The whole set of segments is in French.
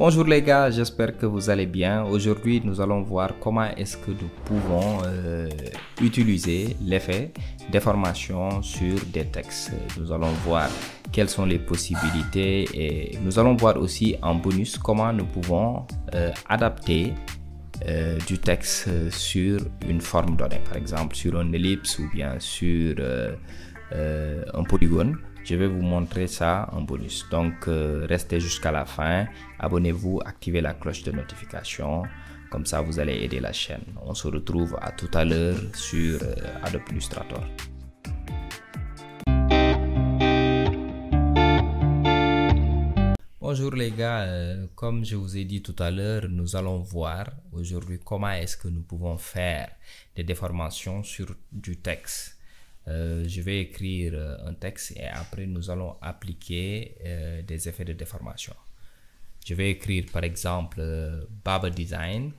Bonjour les gars, j'espère que vous allez bien. Aujourd'hui, nous allons voir comment est-ce que nous pouvons utiliser l'effet déformation sur des textes. Nous allons voir quelles sont les possibilités et nous allons voir aussi en bonus comment nous pouvons adapter du texte sur une forme donnée, par exemple sur une ellipse ou bien sur un polygone. Je vais vous montrer ça en bonus. Donc, restez jusqu'à la fin. Abonnez-vous, activez la cloche de notification. Comme ça, vous allez aider la chaîne. On se retrouve à tout à l'heure sur Adobe Illustrator. Bonjour les gars, comme je vous ai dit tout à l'heure, nous allons voir aujourd'hui comment est-ce que nous pouvons faire des déformations sur du texte. Je vais écrire un texte et après nous allons appliquer des effets de déformation. Je vais écrire par exemple Baba Design.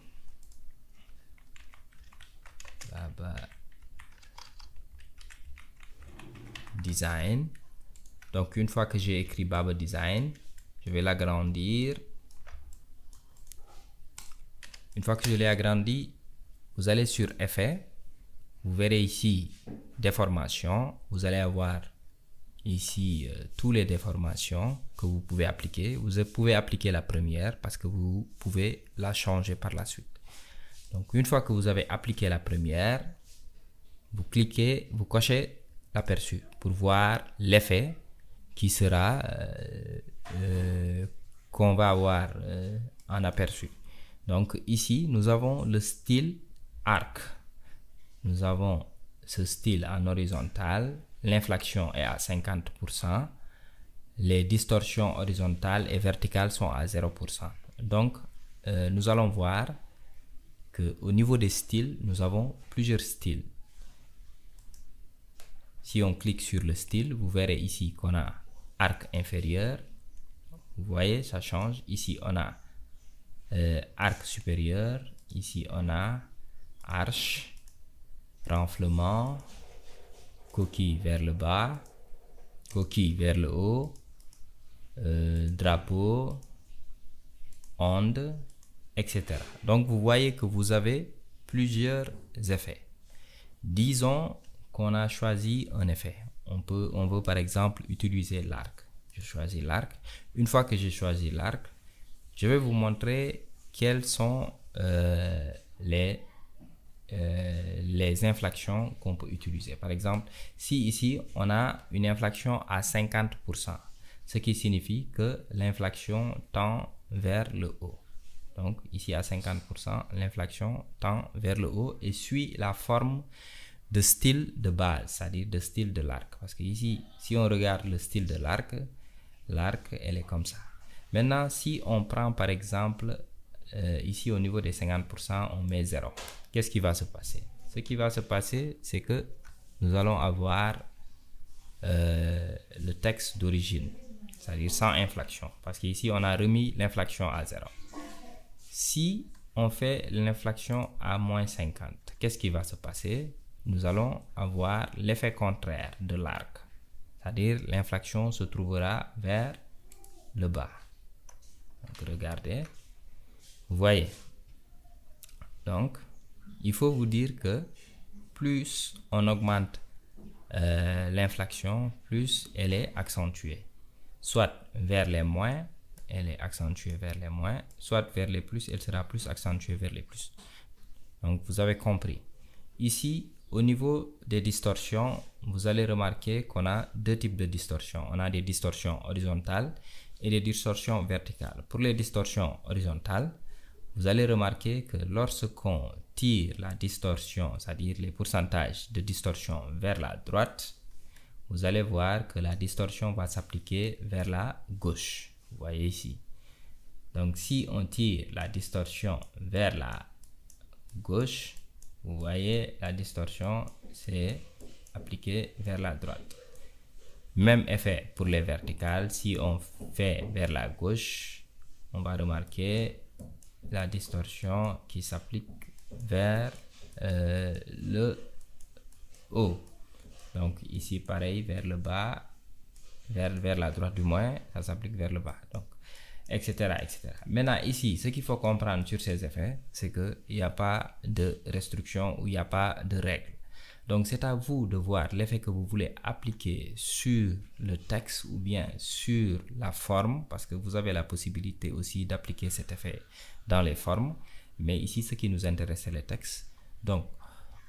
Baba Design. Donc une fois que j'ai écrit Baba Design, je vais l'agrandir. Une fois que je l'ai agrandi, vous allez sur Effet. Vous verrez ici déformation. Vous allez avoir ici toutes les déformations que vous pouvez appliquer. Vous pouvez appliquer la première parce que vous pouvez la changer par la suite. Donc une fois que vous avez appliqué la première, vous cliquez, vous cochez l'aperçu pour voir l'effet qui sera qu'on va avoir en aperçu. Donc ici nous avons le style arc. Nous avons ce style en horizontal, l'inflexion est à 50%, les distorsions horizontales et verticales sont à 0%. Donc, nous allons voir qu'au niveau des styles, nous avons plusieurs styles. Si on clique sur le style, vous verrez ici qu'on a arc inférieur. Vous voyez, ça change. Ici, on a arc supérieur. Ici, on a arche. Renflement, coquille vers le bas, coquille vers le haut, drapeau, onde, etc. Donc vous voyez que vous avez plusieurs effets. Disons qu'on a choisi un effet. On veut par exemple utiliser l'arc. Je choisis l'arc. Une fois que j'ai choisi l'arc, je vais vous montrer quels sont les inflexions qu'on peut utiliser. Par exemple, si ici on a une inflexion à 50%, ce qui signifie que l'inflexion tend vers le haut. Donc ici à 50%, l'inflexion tend vers le haut et suit la forme de style de base, c'est-à-dire de style de l'arc. Parce que ici, si on regarde le style de l'arc, elle est comme ça. Maintenant, si on prend par exemple ici au niveau des 50%, on met 0. Qu'est-ce qui va se passer? Ce qui va se passer, c'est que nous allons avoir le texte d'origine, c'est-à-dire sans inflexion, parce qu'ici on a remis l'inflexion à 0. Si on fait l'inflexion à moins 50, qu'est-ce qui va se passer? Nous allons avoir l'effet contraire de l'arc, c'est-à-dire l'inflexion se trouvera vers le bas. Donc regardez, vous voyez. Donc il faut vous dire que plus on augmente l'inflexion, plus elle est accentuée. Soit vers les moins, elle est accentuée vers les moins, soit vers les plus, elle sera plus accentuée vers les plus. Donc vous avez compris. Ici, au niveau des distorsions, vous allez remarquer qu'on a deux types de distorsions. On a des distorsions horizontales et des distorsions verticales. Pour les distorsions horizontales, vous allez remarquer que lorsqu'on tire la distorsion, c'est-à-dire les pourcentages de distorsion vers la droite, vous allez voir que la distorsion va s'appliquer vers la gauche. Vous voyez ici. Donc si on tire la distorsion vers la gauche, vous voyez la distorsion s'est appliquée vers la droite. Même effet pour les verticales. Si on fait vers la gauche, on va remarquer la distorsion qui s'applique vers le haut. Donc ici pareil vers le bas, vers la droite du moins, ça s'applique vers le bas. Donc etc., etc. Maintenant, ici, ce qu'il faut comprendre sur ces effets, c'est qu'il n'y a pas de restriction ou il n'y a pas de règle. Donc, c'est à vous de voir l'effet que vous voulez appliquer sur le texte ou bien sur la forme, parce que vous avez la possibilité aussi d'appliquer cet effet dans les formes. Mais ici, ce qui nous intéresse, c'est les textes. Donc,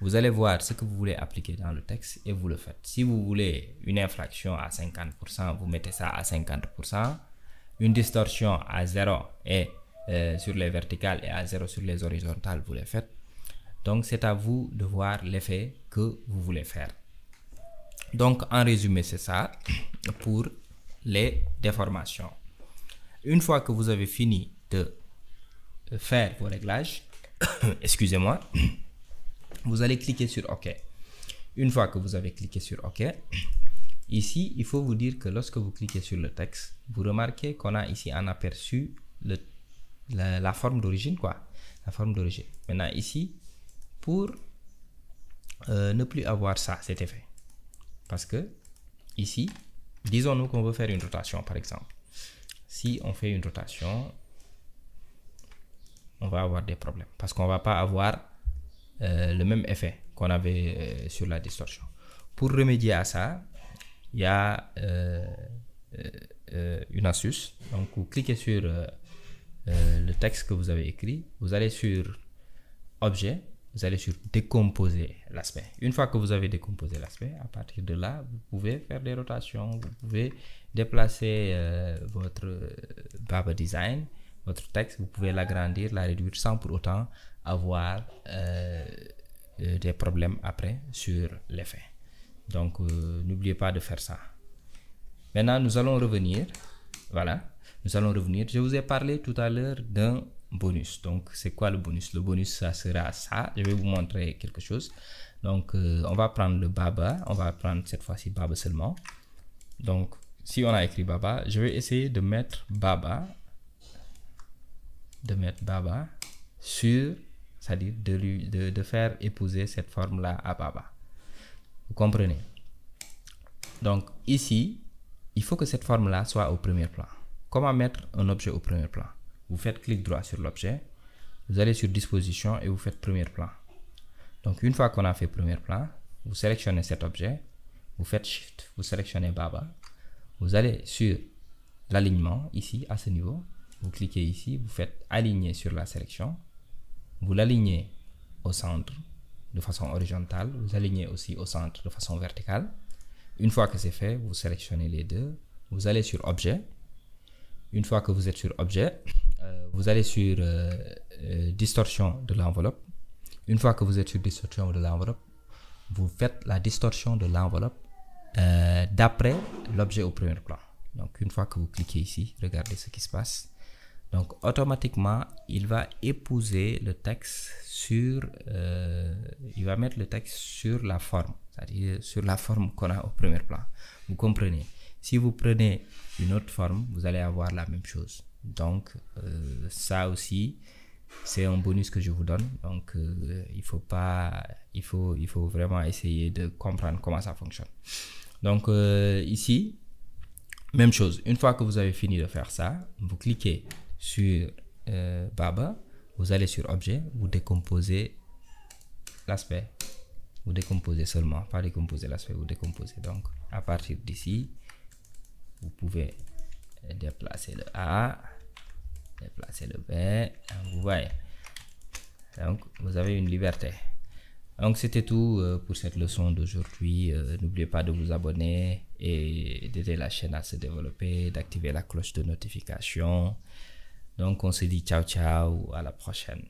vous allez voir ce que vous voulez appliquer dans le texte et vous le faites. Si vous voulez une inflexion à 50%, vous mettez ça à 50%. Une distorsion à 0 et sur les verticales et à 0 sur les horizontales, vous les faites. Donc, c'est à vous de voir l'effet que vous voulez faire. Donc, en résumé, c'est ça pour les déformations. Une fois que vous avez fini de faire vos réglages, excusez-moi, vous allez cliquer sur OK. Une fois que vous avez cliqué sur OK, ici, il faut vous dire que lorsque vous cliquez sur le texte, vous remarquez qu'on a ici un aperçu la forme d'origine, quoi. La forme d'origine. Maintenant, ici, pour ne plus avoir ça, cet effet. Parce que, ici, disons-nous qu'on veut faire une rotation, par exemple. Si on fait une rotation, on va avoir des problèmes. Parce qu'on ne va pas avoir le même effet qu'on avait sur la distorsion. Pour remédier à ça, il y a une astuce. Donc, vous cliquez sur le texte que vous avez écrit. Vous allez sur Objet. Vous allez sur Décomposer l'aspect. Une fois que vous avez décomposé l'aspect, à partir de là, vous pouvez faire des rotations. Vous pouvez déplacer votre Baba Design, votre texte. Vous pouvez l'agrandir, la réduire sans pour autant avoir des problèmes après sur l'effet. Donc, n'oubliez pas de faire ça. Maintenant, nous allons revenir. Voilà, nous allons revenir. Je vous ai parlé tout à l'heure d'un bonus. Donc, c'est quoi le bonus? Le bonus, ça sera ça. Je vais vous montrer quelque chose. Donc, on va prendre le Baba. On va prendre cette fois-ci Baba seulement. Donc, si on a écrit Baba, je vais essayer de mettre Baba. Sur, c'est-à-dire de faire épouser cette forme-là à Baba. Vous comprenez? Donc, ici, il faut que cette forme-là soit au premier plan. Comment mettre un objet au premier plan? Vous faites clic droit sur l'objet, vous allez sur disposition et vous faites premier plan. Donc, une fois qu'on a fait premier plan, vous sélectionnez cet objet, vous faites Shift, vous sélectionnez Baba, vous allez sur l'alignement, ici, à ce niveau, vous cliquez ici, vous faites aligner sur la sélection, vous l'alignez au centre de façon horizontale, vous alignez aussi au centre de façon verticale. Une fois que c'est fait, vous sélectionnez les deux, vous allez sur Objet. Une fois que vous êtes sur Objet, vous allez sur Distorsion de l'enveloppe. Une fois que vous êtes sur Distorsion de l'enveloppe, vous faites la distorsion de l'enveloppe d'après l'objet au premier plan. Donc, une fois que vous cliquez ici, regardez ce qui se passe. Donc, automatiquement, il va épouser le texte sur... il va mettre le texte sur la forme, c'est-à-dire sur la forme qu'on a au premier plan. Vous comprenez? Si vous prenez une autre forme, vous allez avoir la même chose. Donc, ça aussi, c'est un bonus que je vous donne. Donc, il faut vraiment essayer de comprendre comment ça fonctionne. Donc, ici, même chose. Une fois que vous avez fini de faire ça, vous cliquez sur Baba, vous allez sur Objet, vous décomposez l'aspect. Vous décomposez seulement, pas décomposer l'aspect, vous décomposez. Donc, à partir d'ici, vous pouvez déplacer le A, déplacer le B, vous voyez. Donc, vous avez une liberté. Donc, c'était tout pour cette leçon d'aujourd'hui. N'oubliez pas de vous abonner et d'aider la chaîne à se développer, d'activer la cloche de notification. Donc, on se dit ciao, ciao, à la prochaine.